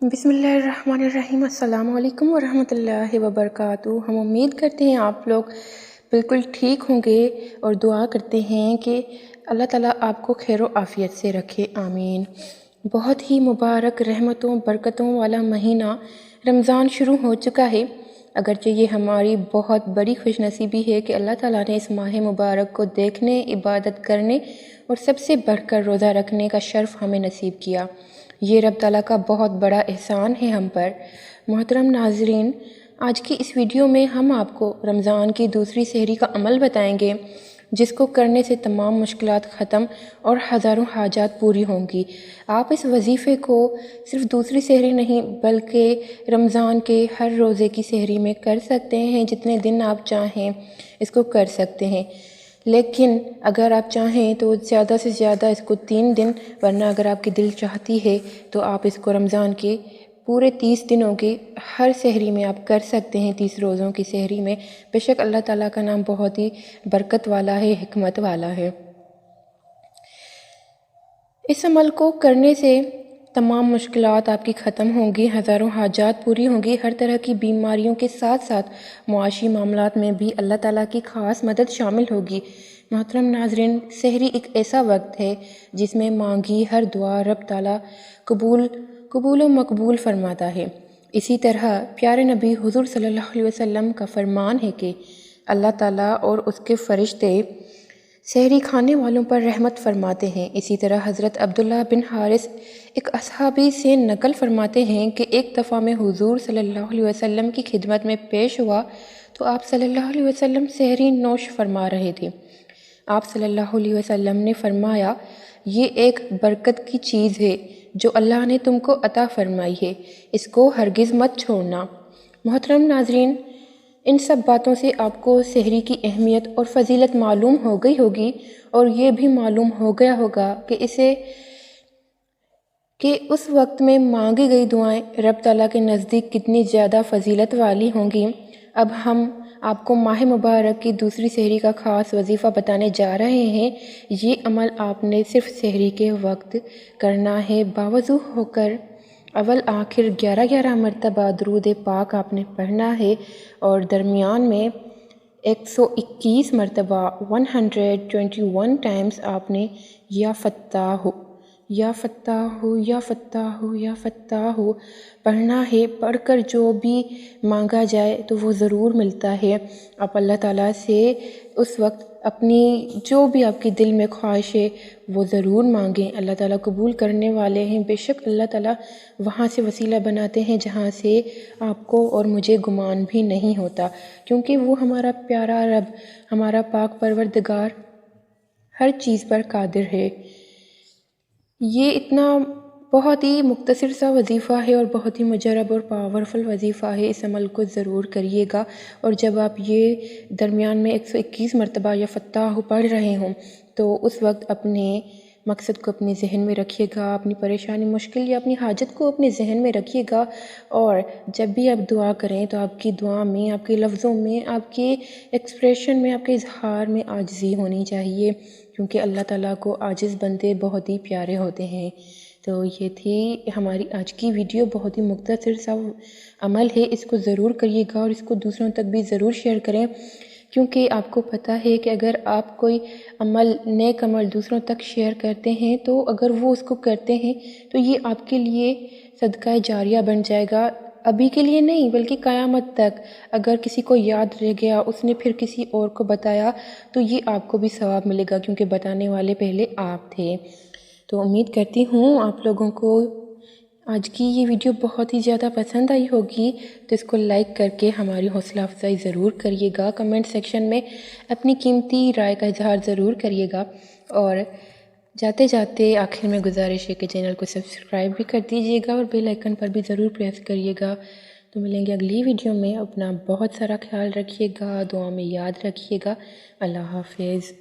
بسم اللہ الرحمن الرحیم۔ السلام علیکم ورحمۃ اللہ وبرکاتہ۔ ہم امید کرتے ہیں آپ لوگ بالکل ٹھیک ہوں گے اور دعا کرتے ہیں کہ اللہ تعالیٰ آپ کو خیر و عافیت سے رکھے، آمین۔ بہت ہی مبارک رحمتوں برکتوں والا مہینہ رمضان شروع ہو چکا ہے، اگرچہ یہ ہماری بہت بڑی خوش نصیبی ہے کہ اللہ تعالیٰ نے اس ماہ مبارک کو دیکھنے، عبادت کرنے اور سب سے بڑھ کر روزہ رکھنے کا شرف ہمیں نصیب کیا۔ یہ رب تعالیٰ کا بہت بڑا احسان ہے ہم پر۔ محترم ناظرین، آج کی اس ویڈیو میں ہم آپ کو رمضان کی دوسری سحری کا عمل بتائیں گے، جس کو کرنے سے تمام مشکلات ختم اور ہزاروں حاجات پوری ہوں گی۔ آپ اس وظیفے کو صرف دوسری سحری نہیں بلکہ رمضان کے ہر روزے کی سحری میں کر سکتے ہیں، جتنے دن آپ چاہیں اس کو کر سکتے ہیں، لیکن اگر آپ چاہیں تو زیادہ سے زیادہ اس کو 3 دن، ورنہ اگر آپ کی دل چاہتی ہے تو آپ اس کو رمضان کے پورے 30 دنوں کے ہر سحری میں آپ کر سکتے ہیں، 30 روزوں کی سحری میں۔ بے شک اللہ تعالیٰ کا نام بہت ہی برکت والا ہے، حکمت والا ہے۔ اس عمل کو کرنے سے تمام مشکلات آپ کی ختم ہوں گی، ہزاروں حاجات پوری ہوں گی، ہر طرح کی بیماریوں کے ساتھ ساتھ معاشی معاملات میں بھی اللہ تعالیٰ کی خاص مدد شامل ہوگی۔ محترم ناظرین، سحری ایک ایسا وقت ہے جس میں مانگی ہر دعا رب تعالیٰ قبول و مقبول فرماتا ہے۔ اسی طرح پیارے نبی حضور صلی اللہ علیہ وسلم کا فرمان ہے کہ اللہ تعالیٰ اور اس کے فرشتے سحری کھانے والوں پر رحمت فرماتے ہیں۔ اسی طرح حضرت عبداللہ بن حارث ایک اصحابی سے نقل فرماتے ہیں کہ ایک دفعہ میں حضور صلی اللہ علیہ وسلم کی خدمت میں پیش ہوا تو آپ صلی اللہ علیہ وسلم سحری نوش فرما رہے تھے۔ آپ صلی اللہ علیہ وسلم نے فرمایا، یہ ایک برکت کی چیز ہے جو اللہ نے تم کو عطا فرمائی ہے، اس کو ہرگز مت چھوڑنا۔ محترم ناظرین، ان سب باتوں سے آپ کو سحری کی اہمیت اور فضیلت معلوم ہو گئی ہوگی، اور یہ بھی معلوم ہو گیا ہوگا کہ اس وقت میں مانگی گئی دعائیں رب تعالیٰ کے نزدیک کتنی زیادہ فضیلت والی ہوں گی۔ اب ہم آپ کو ماہ مبارک کی دوسری سحری کا خاص وظیفہ بتانے جا رہے ہیں۔ یہ عمل آپ نے صرف سحری کے وقت کرنا ہے۔ باوضو ہو کر اول آخر 11 مرتبہ درود پاک آپ نے پڑھنا ہے، اور درمیان میں 121 مرتبہ 121 ٹائمز آپ نے یا فتاح یا فتاح یا فتاح یا فتاح پڑھنا ہے۔ پڑھ کر جو بھی مانگا جائے تو وہ ضرور ملتا ہے۔ آپ اللہ تعالیٰ سے اس وقت اپنی جو بھی آپ کی دل میں خواہش ہے وہ ضرور مانگیں، اللہ تعالیٰ قبول کرنے والے ہیں۔ بے شک اللہ تعالیٰ وہاں سے وسیلہ بناتے ہیں جہاں سے آپ کو اور مجھے گمان بھی نہیں ہوتا، کیونکہ وہ ہمارا پیارا رب، ہمارا پاک پروردگار ہر چیز پر قادر ہے۔ یہ اتنا بہت ہی مختصر سا وظیفہ ہے اور بہت ہی مجرب اور پاورفل وظیفہ ہے، اس عمل کو ضرور کریے گا۔ اور جب آپ یہ درمیان میں 121 مرتبہ یا فتاح پڑھ رہے ہوں تو اس وقت اپنے مقصد کو اپنے ذہن میں رکھیے گا، اپنی پریشانی، مشکل یا اپنی حاجت کو اپنے ذہن میں رکھیے گا، اور جب بھی آپ دعا کریں تو آپ کی دعا میں، آپ کے لفظوں میں، آپ کے ایکسپریشن میں، آپ کے اظہار میں عاجزی ہونی چاہیے، کیونکہ اللہ تعالیٰ کو عاجز بندے بہت ہی پیارے ہوتے ہیں۔ تو یہ تھی ہماری آج کی ویڈیو، بہت ہی مختصر سا عمل ہے، اس کو ضرور کریے گا اور اس کو دوسروں تک بھی ضرور شیئر کریں، کیونکہ آپ کو پتہ ہے کہ اگر آپ کوئی عمل، نیک عمل دوسروں تک شیئر کرتے ہیں تو اگر وہ اس کو کرتے ہیں تو یہ آپ کے لیے صدقہ جاریہ بن جائے گا، ابھی کے لیے نہیں بلکہ قیامت تک۔ اگر کسی کو یاد رہ گیا، اس نے پھر کسی اور کو بتایا تو یہ آپ کو بھی ثواب ملے گا، کیونکہ بتانے والے پہلے آپ تھے۔ تو امید کرتی ہوں آپ لوگوں کو آج کی یہ ویڈیو بہت ہی زیادہ پسند آئی ہوگی، تو اس کو لائک کر کے ہماری حوصلہ افزائی ضرور کریے گا، کمنٹ سیکشن میں اپنی قیمتی رائے کا اظہار ضرور کریے گا، اور جاتے جاتے آخر میں گزارش ہے کہ چینل کو سبسکرائب بھی کر دیجیے گا اور بیل آئیکن پر بھی ضرور پریس کریے گا۔ تو ملیں گے اگلی ویڈیو میں، اپنا بہت سارا خیال رکھیے گا، دعا میں یاد رکھیے گا۔ اللہ حافظ۔